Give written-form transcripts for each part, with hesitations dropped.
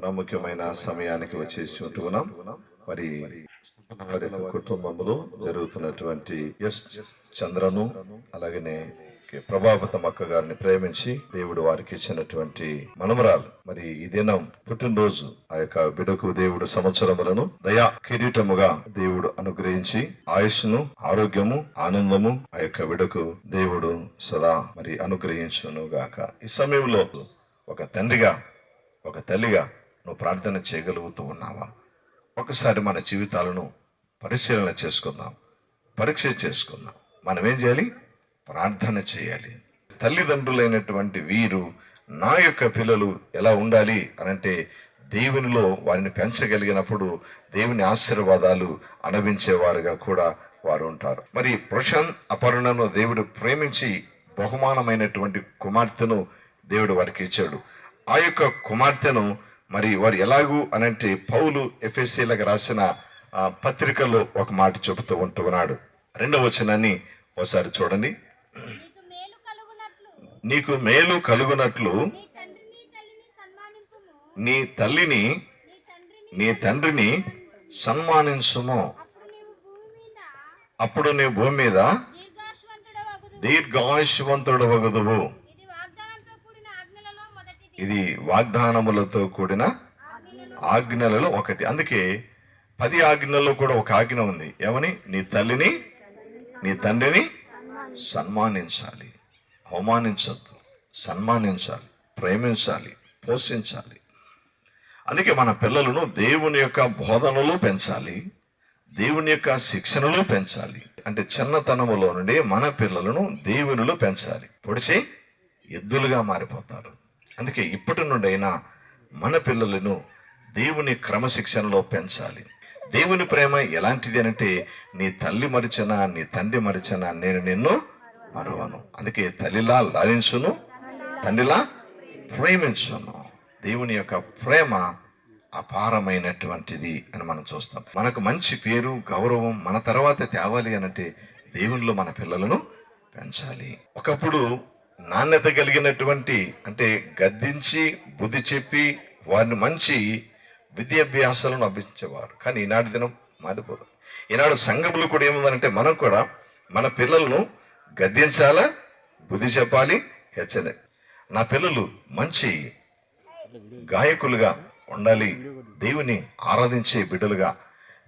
ప్రాముఖ్యమైన సమయానికి వచ్చేసి ఉంటున్నాం. మరి కుటుంబంలో జరుగుతున్నటువంటి ఎస్ చంద్రను అలాగనే ప్రభావతం అక్క గారిని ప్రేమించి దేవుడు వారికి ఇచ్చినటువంటి మనమరాలు మరి ఈ దినం పుట్టినరోజు ఆ యొక్క బిడ్డకు దేవుడు సంవత్సరములను దయా కిరీటముగా దేవుడు అనుగ్రహించి ఆయుష్ను ఆరోగ్యము ఆనందము ఆ యొక్క బిడ్డకు దేవుడు సదా మరి అనుగ్రహించును గాక. ఈ సమయంలో ఒక తండ్రిగా ఒక తల్లిగా నువ్వు ప్రార్థన చేయగలుగుతూ ఉన్నావా? ఒకసారి మన జీవితాలను పరిశీలన చేసుకుందాం, పరీక్ష చేసుకుందాం. మనం ఏం చేయాలి? ప్రార్థన చేయాలి. తల్లిదండ్రులైనటువంటి వీరు నా యొక్క పిల్లలు ఎలా ఉండాలి అనంటే దేవునిలో వారిని పెంచగలిగినప్పుడు దేవుని ఆశీర్వాదాలు అనుభవించేవారుగా కూడా వారు ఉంటారు. మరి ప్రశాంత్ అపర్ణను దేవుడు ప్రేమించి బహుమానమైనటువంటి కుమార్తెను దేవుడు వారికి ఇచ్చాడు. ఆ యొక్క కుమార్తెను మరి వారు ఎలాగూ అనంటే పౌలు ఎఫెసీలకు రాసిన పత్రికలో ఒక మాట చెబుతూ ఉంటున్నాడు. 2వ వచనాన్ని ఒకసారి చూడండి. నీకు మేలు కలుగునట్లు నీ తల్లిని నీ తండ్రిని సన్మానించుము, అప్పుడు నీ భూమి మీద దీర్ఘాయుష్వంతుడు వగుదువు. ఇది వాగ్దానములతో కూడిన ఆజ్ఞలలో ఒకటి. అందుకే 10 ఆజ్ఞలలో కూడా ఒక ఆజ్ఞ ఉంది. ఏమని? నీ తల్లిని నీ తండ్రిని సన్మానించాలి. అవమానించద్దు, సన్మానించాలి, ప్రేమించాలి, పోషించాలి. అందుకే మన పిల్లలను దేవుని యొక్క బోధనలో పెంచాలి, దేవుని యొక్క శిక్షణలో పెంచాలి. అంటే చిన్నతనములో నుండి మన పిల్లలను దేవునిలో పెంచాలి. పొడిచి ఎద్దులుగా మారిపోతారు. అందుకే ఇప్పటి నుండి అయినా మన పిల్లలను దేవుని క్రమశిక్షణలో పెంచాలి. దేవుని ప్రేమ ఎలాంటిది అంటే నీ తల్లి మరిచినా నీ తండ్రి మరిచినా నేను నిన్ను మరువను. అందుకే తల్లిలా లాలించును, తండ్రిలా ప్రేమించును. దేవుని యొక్క ప్రేమ అపారమైనటువంటిది అని మనం చూస్తాం. మనకు మంచి పేరు గౌరవం మన తర్వాత తేవాలి అనంటే దేవునిలో మన పిల్లలను పెంచాలి. ఒకప్పుడు నాణ్యత కలిగినటువంటి అంటే గద్దించి బుద్ధి చెప్పి వారిని మంచి విద్యాభ్యాసాలను అభ్యసించేవారు. కానీ ఈనాటి దినం మారిపోదు. ఈనాడు సంఘములు కూడా ఏముందంటే మనం కూడా మన పిల్లలను గద్దించాలా, బుద్ధి చెప్పాలి, హెచ్చరి. నా పిల్లలు మంచి గాయకులుగా ఉండాలి, దేవుని ఆరాధించే బిడ్డలుగా,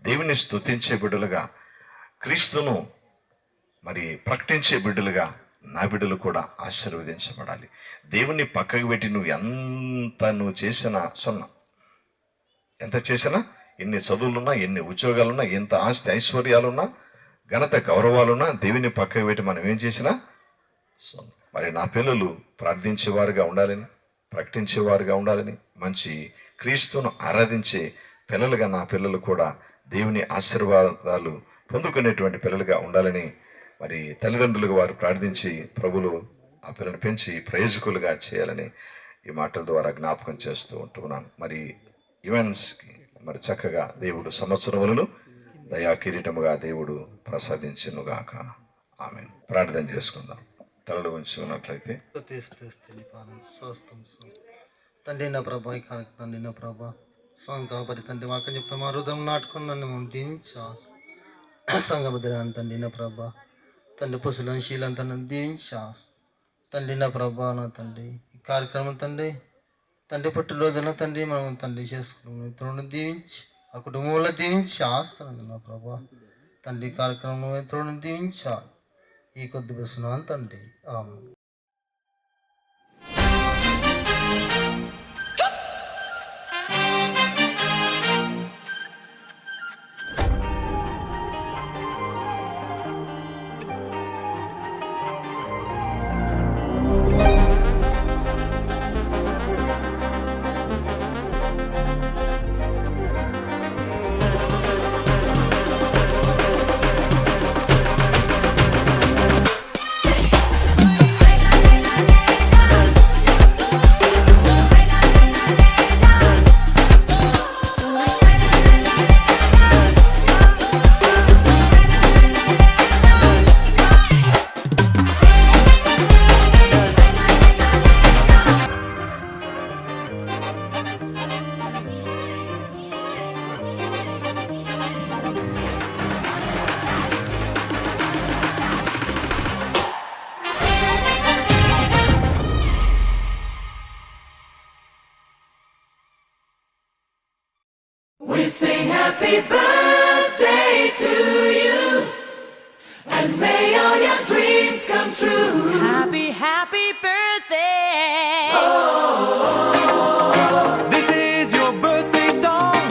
దేవుని స్తుతించే బిడ్డలుగా, క్రీస్తును మరి ప్రకటించే బిడ్డలుగా నా బిడ్డలు కూడా ఆశీర్వదించబడాలి. దేవుణ్ణి పక్కకు పెట్టి నువ్వు చేసినా సున్నా, ఎంత చేసినా, ఎన్ని చదువులున్నా, ఎన్ని ఉద్యోగాలున్నా, ఎంత ఆస్తి ఐశ్వర్యాలున్నా, ఘనత గౌరవాలున్నా, దేవుని పక్కకు పెట్టి మనం ఏం చేసినా సున్నా. మరి నా పిల్లలు ప్రార్థించేవారుగా ఉండాలని, ప్రకటించేవారుగా ఉండాలని, మంచి క్రీస్తును ఆరాధించే పిల్లలుగా నా పిల్లలు కూడా దేవుని ఆశీర్వాదాలు పొందుకునేటువంటి పిల్లలుగా ఉండాలని మరి తల్లిదండ్రులుగా వారు ప్రార్థించి ప్రభులు ఆ పిల్లలను పెంచి ప్రయోజకులుగా చేయాలని ఈ మాటల ద్వారా జ్ఞాపకం చేస్తూ ఉంటున్నాను. మరి ఈవెంట్స్కి మరి చక్కగా దేవుడు సంవత్సరములను దయా కిరీటముగా దేవుడు ప్రసాదించునుగాక. ఆమేన్. ప్రార్థన చేసుకుందాం. తలలు ఉంచి ఉన్నట్లయితే. తండ్రి నా ప్రభా, ఈ కార్యక్రమం తండ్రి నా ప్రభా సాంగ్ కాబట్టి తండ్రి వాక్యం చెప్తాం, మా హృదయం నాటుకుని నన్ను దీవించా సంఘబద్ధాన్ని తండ్రి నా ప్రభా, తండ్రి పుసులను శీలంతా నన్ను దీవించా తండ్రి నా ప్రభా. నా తండ్రి ఈ కార్యక్రమం తండ్రి పుట్టినరోజున తండ్రి మనం తండ్రి చేసుకున్నాం, ఇతరులను దీవించి ఆ కుటుంబంలో దీవించి ఆస్తాను నా ప్రభా. తండ్రి కార్యక్రమం ఇతరులను దీవించా ఈ కొద్ది బస్సున్నాను తండ్రి. ఆమేన్. We sing happy birthday to you, and may all your dreams come true. Happy, happy birthday. This is your birthday song.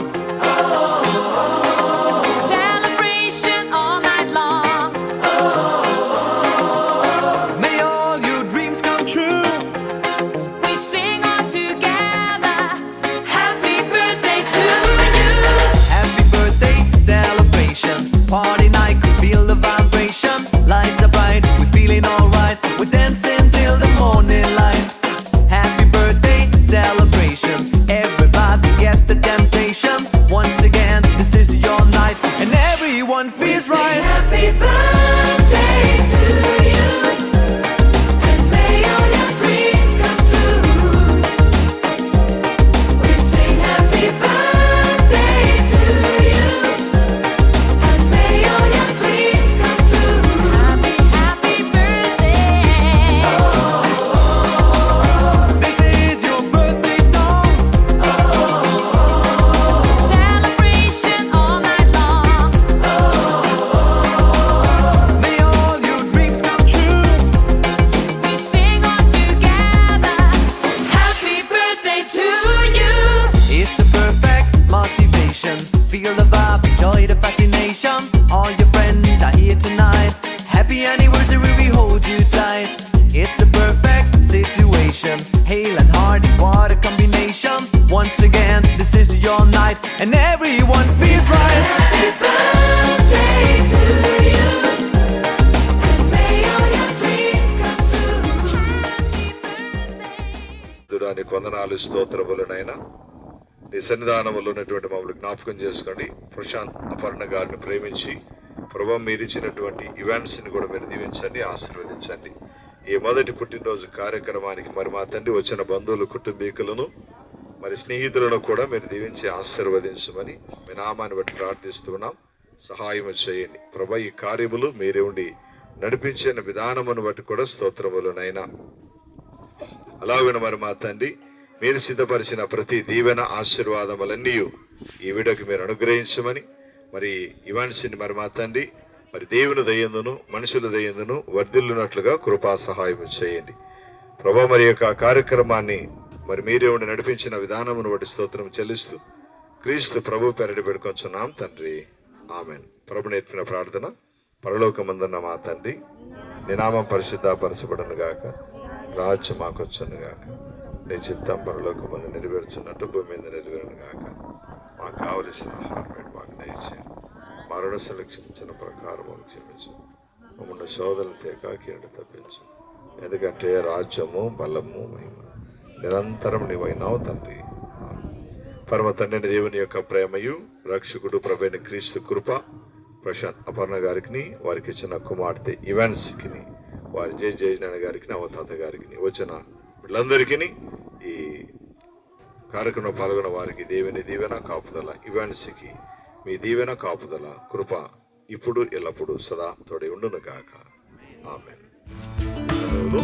Celebration all night long. May all your dreams come true. We sing all together. Happy birthday to you. Happy birthday celebration. Party night, could feel the vibration. Lights are bright, we're feeling alright. We're dancing till the morning light. Happy birthday celebration. Everybody get the temptation. Once again, this is your night, and everyone feels Sing right. happy birthday to you, and may all your dreams come true. We sing happy birthday to you, and may all your dreams come true. Happy, happy birthday. This is your birthday song. Celebration all night long. May all your dreams come true. We sing all together. Happy birthday to you. It's a perfect motivation. Feel the vibe, enjoy the fascination. All your friends are here tonight. Happy anniversary, we hold you tight. It's a perfect situation. Hale and Hardy, what a combination. Once again, this is your night, and everyone feels right. Happy birthday to you, and may all your dreams come true. Durani కొందనాలు స్తోత్రములనైనా నీ సన్నిధానంలో ఉన్నటువంటి మమ్మల్ని జ్ఞాపకం చేసుకోండి. ప్రశాంత్ అపర్ణ గారిని ప్రేమించి ప్రభు మీరు ఇచ్చినటువంటి ఈవెంట్స్ని కూడా మీరు దీవించండి, ఆశీర్వదించండి. ఈ మొదటి పుట్టినరోజు కార్యక్రమానికి మరి మా తండ్రి వచ్చిన బంధువులు కుటుంబీకులను మరి స్నేహితులను కూడా మీరు దీవించి ఆశీర్వదించమని మీ నామాన్ని బట్టి ప్రార్థిస్తున్నాం. సహాయం చేయండి ప్రభా. ఈ కార్యములు మీరే ఉండి నడిపించిన విధానమును బట్టి కూడా స్తోత్రములు నైనా. అలాగే మరి మా తండ్రి, మీరు సిద్ధపరిచిన ప్రతి దీవెన ఆశీర్వాదములన్నీ ఈ వీడియోకి మీరు అనుగ్రహించమని, మరి ఇవాన్సిని మరి మా తండ్రి మరి దేవుని దయందును మనుషుల దయందును వర్ధిల్లునట్లుగా కృపా సహాయం చేయండి ప్రభా. మరి యొక్క కార్యక్రమాన్ని మరి మీరే ఉండి నడిపించిన విధానమును బట్టి స్తోత్రం చెల్లిస్తూ క్రీస్తు ప్రభు పేరటి పెట్టుకొచ్చున్నాం తండ్రి, ఆమెన్. ప్రభు నేర్పిన ప్రార్థన: పరలోకమందున్న మా తండ్రి, నీ నామం పరిశుద్ధపరచబడును గాక, రాజ్యం మాకొచ్చును గాక, నీ చిత్తం పరలోకమందు నెరవేర్చున్నట్టు భూమి మీద నెరవేరును గాక. మాకు కావలసిన ఆహారం మాకు దయచేయండి, మా రుణసులు క్షమించిన ప్రకారం క్షమించు, మమ్మల్ని శోధనలు తేకాకి తప్పించు. ఎందుకంటే రాజ్యము బలము మహిమ నిరంతరం నీవైనావు తండ్రి. పరమ తండ్రి దేవుని యొక్క ప్రేమయు రక్షకుడు ప్రభువైన క్రీస్తు కృప ప్రశాంత్ అపర్ణ గారికి, వారికి ఇచ్చిన కుమార్తె ఇవాన్స్కి, వారి జయనారాయణ గారికి, అవతాత గారికి, వచ్చిన వీళ్ళందరికీ, ఈ కార్యక్రమంలో పాల్గొన్న వారికి దేవుని దీవెన కాపుదల, ఇవాన్స్కి మీ దీవెన కాపుదల కృప ఇప్పుడు ఎల్లప్పుడూ సదా తోడే ఉండును గాక. ఆమెన్. సమయంలో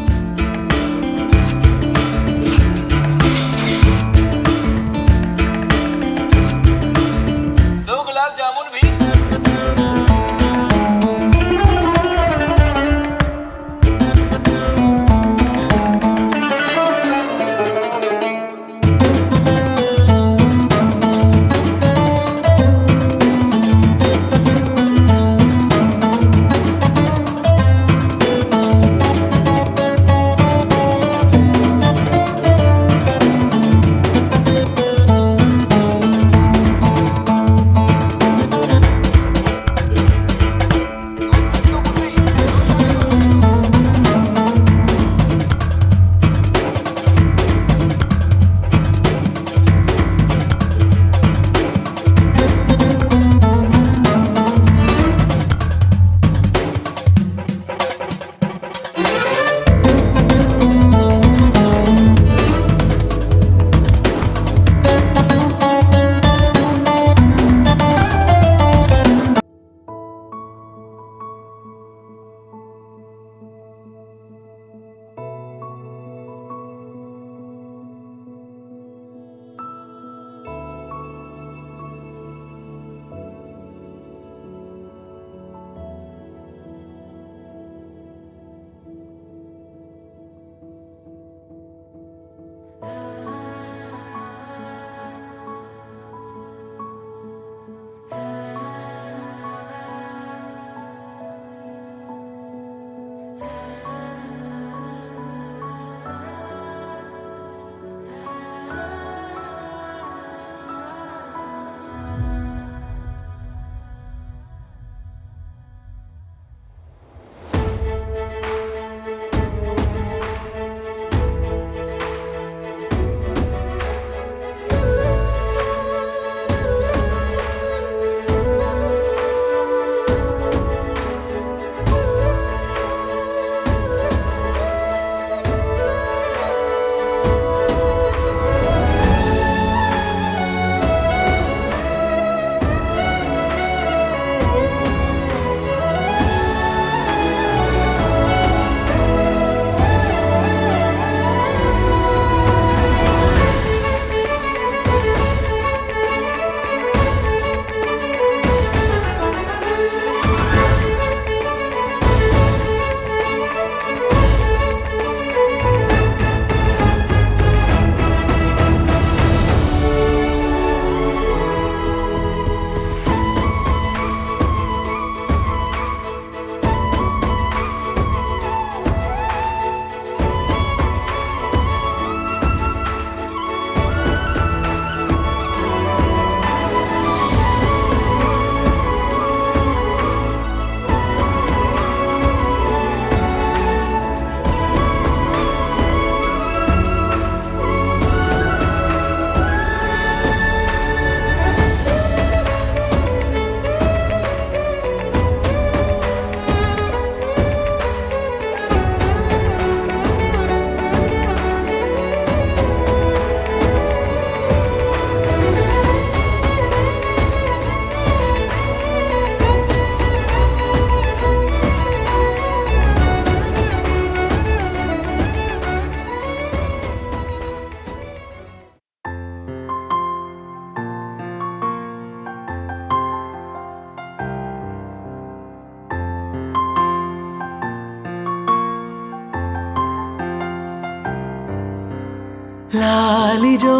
లాలిజో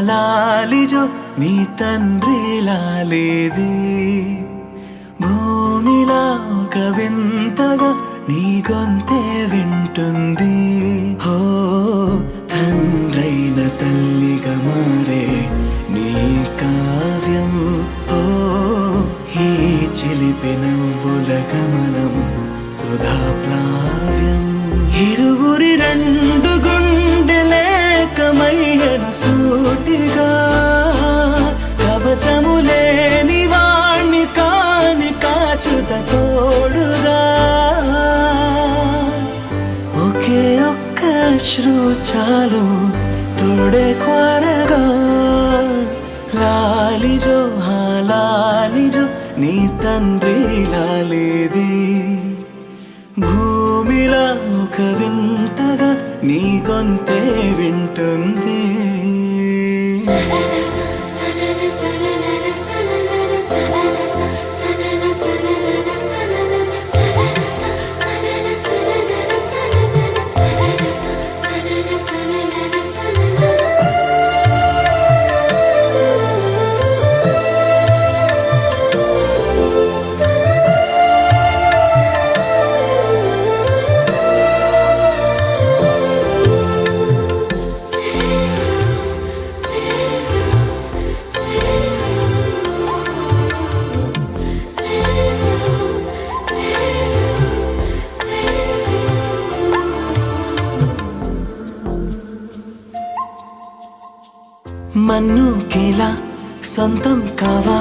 లాలిజో నీ తండ్రి లాలేది భూమిలా ఒక వింతగా నీ గొంతే వింటుంది హో తండ్రైన తల్లిగా మారే నీ కావ్యం ఓ ఈ చిలిపి నవ్వుల గమనం సుధా ప్లావ్యం ఇరువురి రెండు గుండెలేకమయ్యను సూటిగా కవచములేని వాణ్ణి కాని కాచుత తోడుగా ఒకే ఒక్క అశ్రు చాలు తోడే క్వారగా లాలిజో లాలిజో నీ తండ్రి లాలేది భూమిలా ఒక వింతగా నీ గొంతే వింటుంది మన్నుకిలా సొంతం కావా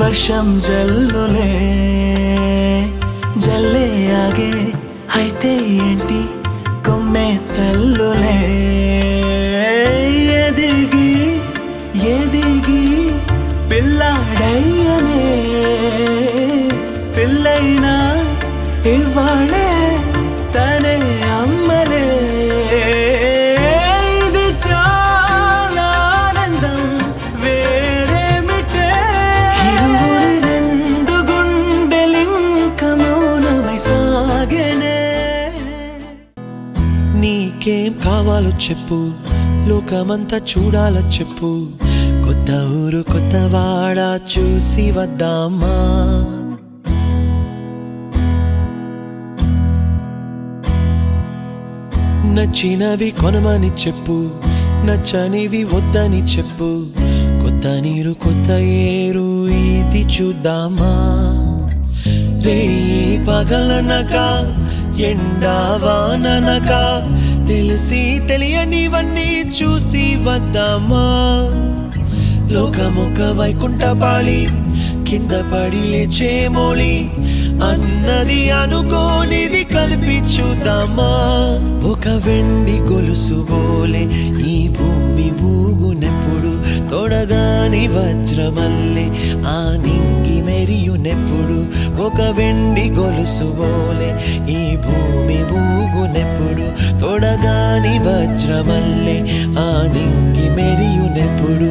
వర్షం జల్లులే జల్లే ఆగే అయితే ఏంటి కొమ్మే చల్లులే ఎదిగి ఎదిగి పిల్లాడయ్యనే పిల్లైనా ఇవాళే తనే అమ్మలే ఇది చాలా ఆనందం వేరేమిటే ఇరువురి రెండు గుండెలింక మౌనమై సాగెనే నీకేం కావాలో చెప్పు లోకమంతా చూడాలో చెప్పు కొత్త ఊరు కొత్త వాడ చూసి వద్దామా నచ్చినవి కొనమని చెప్పు నచ్చనివి వద్దని చెప్పు కొత్త నీరు కొత్త ఏరు ఇది చూద్దామా రే పగలనక ఎండావాననక తెలిసి తెలియనివన్నీ చూసి వద్దామా లోకమొక వైకుంఠపాళి కింద పడి లేచే మోళి అన్నది అనుకోనిది కలిపి చూద్దామా ఒక వెండి గొలుసు బోలే ఈ భూమి ఊగునెప్పుడు తొడగాని వజ్రమల్లే ఆ నింగి మెరియునెప్పుడు ఒక వెండి గొలుసు బోలే ఈ భూమి ఊగునెప్పుడు తొడగాని వజ్రమల్లే ఆ నింగి మెరియునెప్పుడు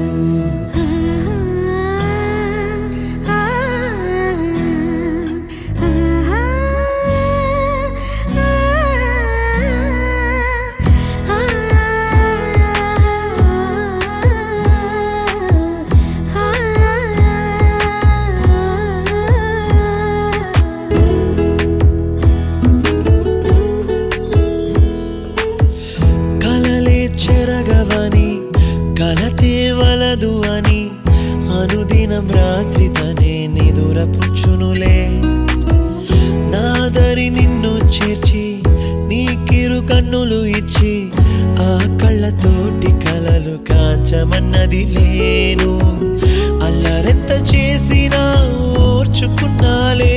కలతేవలదు అని అనుదినం రాత్రి తనే నిదురపుచ్చునులే నాదరి నిన్ను చేర్చి నీ కిరు కన్నులు ఇచ్చి ఆ కళ్ళతోటి కలలు కాంచమన్నది లేను అల్లరెంత చేసినా ఓర్చుకున్నాలే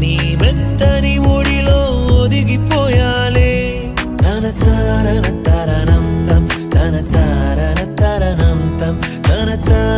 నీ మెత్తని ఒడిలో ఒదిగిపోయాలే తన తారన తరణం తం తన తారన తరణం తం తన తార